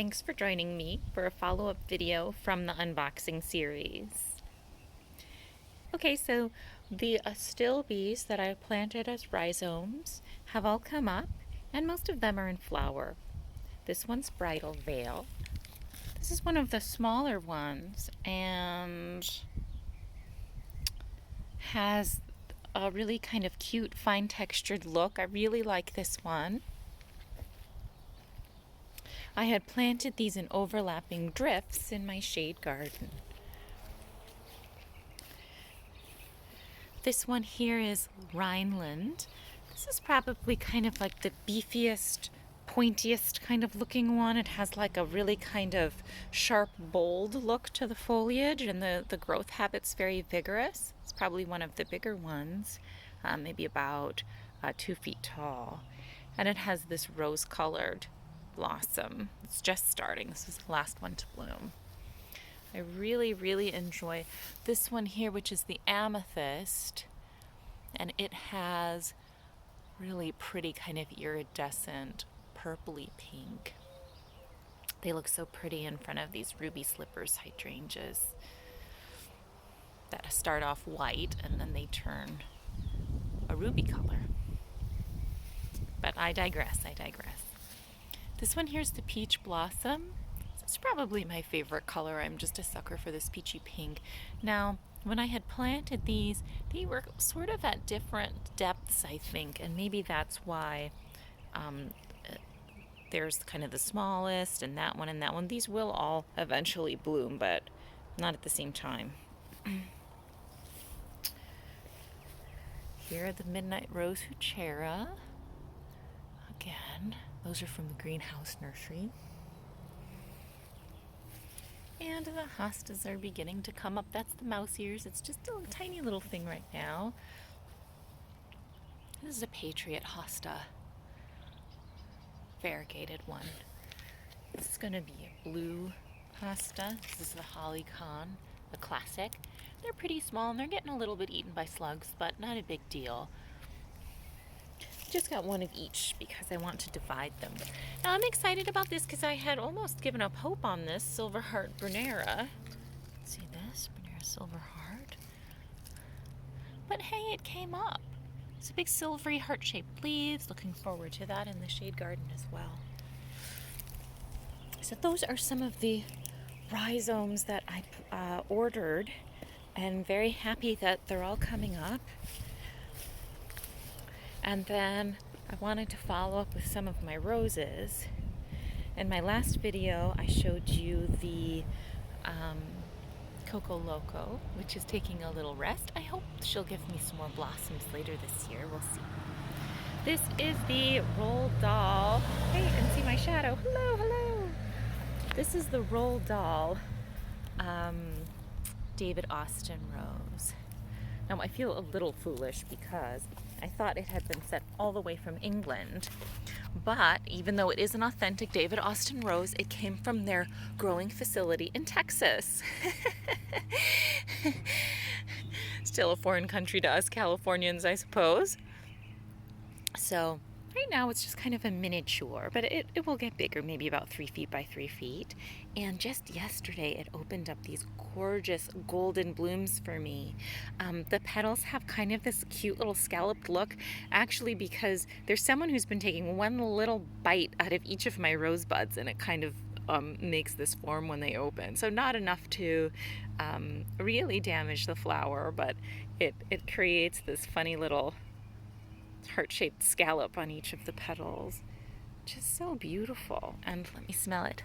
thanks for joining me for a follow-up video from the unboxing series. Okay, so the astilbes that I planted as rhizomes have all come up, and most of them are in flower. This one's bridal veil. This is one of the smaller ones and has a really kind of cute, fine textured look. I really like this one. I had planted these in overlapping drifts in my shade garden. This one here is Rhineland. This is probably kind of like the beefiest, pointiest kind of looking one. It has like a really kind of sharp, bold look to the foliage, and the growth habit's very vigorous. It's probably one of the bigger ones, maybe about 2 feet tall. And it has this rose-colored blossom. It's just starting. This is the last one to bloom. I really, really enjoy this one here, which is the amethyst, and it has really pretty kind of iridescent purpley pink. They look so pretty in front of these ruby slippers hydrangeas that start off white and then they turn a ruby color. But I digress. This one here is the peach blossom. It's probably my favorite color. I'm just a sucker for this peachy pink. Now, when I had planted these, they were sort of at different depths, I think, and maybe that's why there's kind of the smallest and that one and that one. These will all eventually bloom, but not at the same time. Here are the Midnight Rose Huchera. Again, those are from the greenhouse nursery. And the hostas are beginning to come up. That's the mouse ears. It's just a tiny little thing right now. This is a Patriot hosta. Variegated one. This is going to be a blue hosta. This is the Holly Con, the classic. They're pretty small and they're getting a little bit eaten by slugs, but not a big deal. Just got one of each because I want to divide them. Now I'm excited about this because I had almost given up hope on this Silver Heart Brunera. See this? Brunera Silver Heart. But hey, it came up. It's a big silvery heart-shaped leaves. Looking forward to that in the shade garden as well. So those are some of the rhizomes that I ordered, and very happy that they're all coming up. And then I wanted to follow up with some of my roses. In my last video, I showed you the Coco Loco, which is taking a little rest. I hope she'll give me some more blossoms later this year. We'll see. This is the Roald Dahl. Hey, you can see my shadow. Hello, hello. This is the Roald Dahl David Austin rose. Now, I feel a little foolish because I thought it had been sent all the way from England, but even though it is an authentic David Austin rose, it came from their growing facility in Texas. Still a foreign country to us Californians, I suppose. So right now it's just kind of a miniature, but it will get bigger, maybe about 3 feet by 3 feet. And just yesterday it opened up these gorgeous golden blooms for me. The petals have kind of this cute little scalloped look, actually, because there's someone who's been taking one little bite out of each of my rose buds, and it kind of makes this form when they open. So not enough to really damage the flower, but it creates this funny little heart-shaped scallop on each of the petals. Just so beautiful. And let me smell it.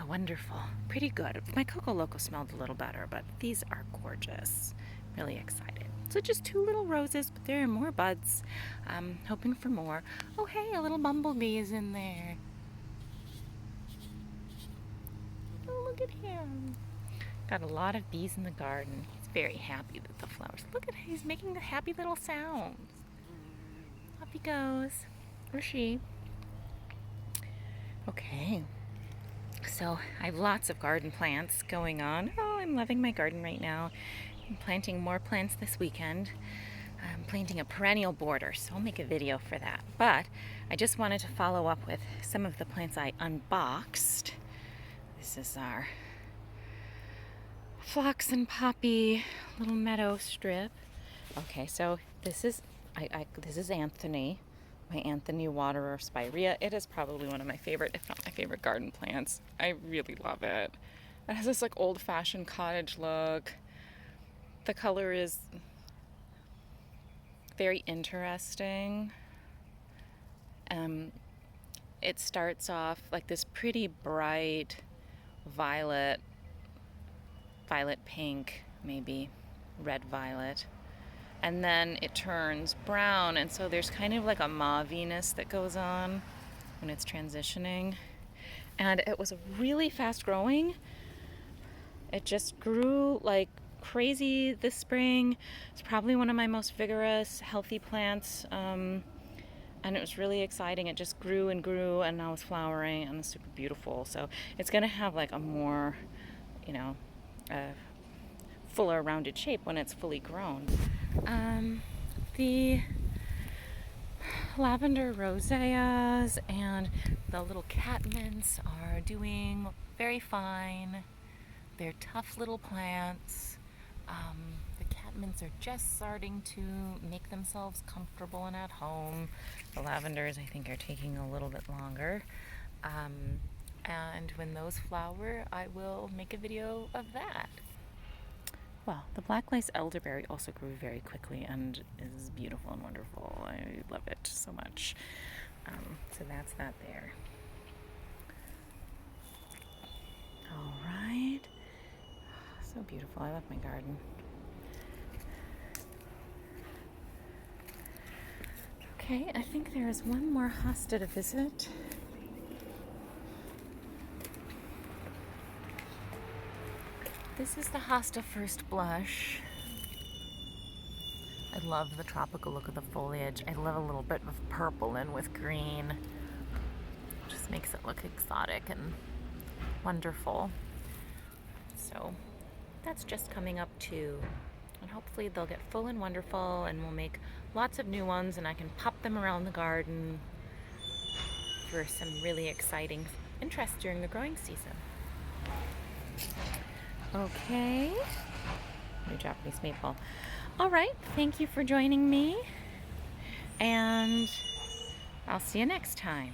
Wonderful. Pretty good. My Coco Loco smelled a little better, but these are gorgeous. Really excited. So just 2 little roses, but there are more buds. Hoping for more. Oh, hey, a little bumblebee is in there. Oh, look at him. Got a lot of bees in the garden. He's very happy with the flowers. Look at him. He's making the happy little sounds. Up he goes. Or she. Okay. So I have lots of garden plants going on. Oh, I'm loving my garden right now. I'm planting more plants this weekend. I'm planting a perennial border, so I'll make a video for that. But I just wanted to follow up with some of the plants I unboxed. This is our phlox and poppy little meadow strip. Okay, so this is this is Anthony, my Anthony waterer spirea. It is probably one of my favorite, if not my favorite, garden plants. I really love it. It has this like old-fashioned cottage look. The color is very interesting. It starts off like this pretty bright violet pink, maybe red violet, and then it turns brown, and so there's kind of like a mauviness that goes on when it's transitioning. And it was really fast growing. It just grew like crazy this spring. It's probably one of my most vigorous, healthy plants, and it was really exciting. It just grew and grew, and now it's flowering, and it's super beautiful. So it's gonna have like a more, fuller, rounded shape when it's fully grown. The lavender roseas and the little catmints are doing very fine. They're tough little plants. The catmints are just starting to make themselves comfortable and at home. The lavenders, I think, are taking a little bit longer. And when those flower, I will make a video of that. Well, the black lace elderberry also grew very quickly and is beautiful and wonderful. I love it so much. So that's that there. All right. So beautiful. I love my garden. Okay, I think there is one more hosta to visit. This is the hosta First Blush. I love the tropical look of the foliage. I love a little bit of purple in with green. Just makes it look exotic and wonderful. So that's just coming up too. And hopefully they'll get full and wonderful, and we'll make lots of new ones, and I can pop them around the garden for some really exciting interest during the growing season. Okay, new Japanese maple. All right, thank you for joining me, and I'll see you next time.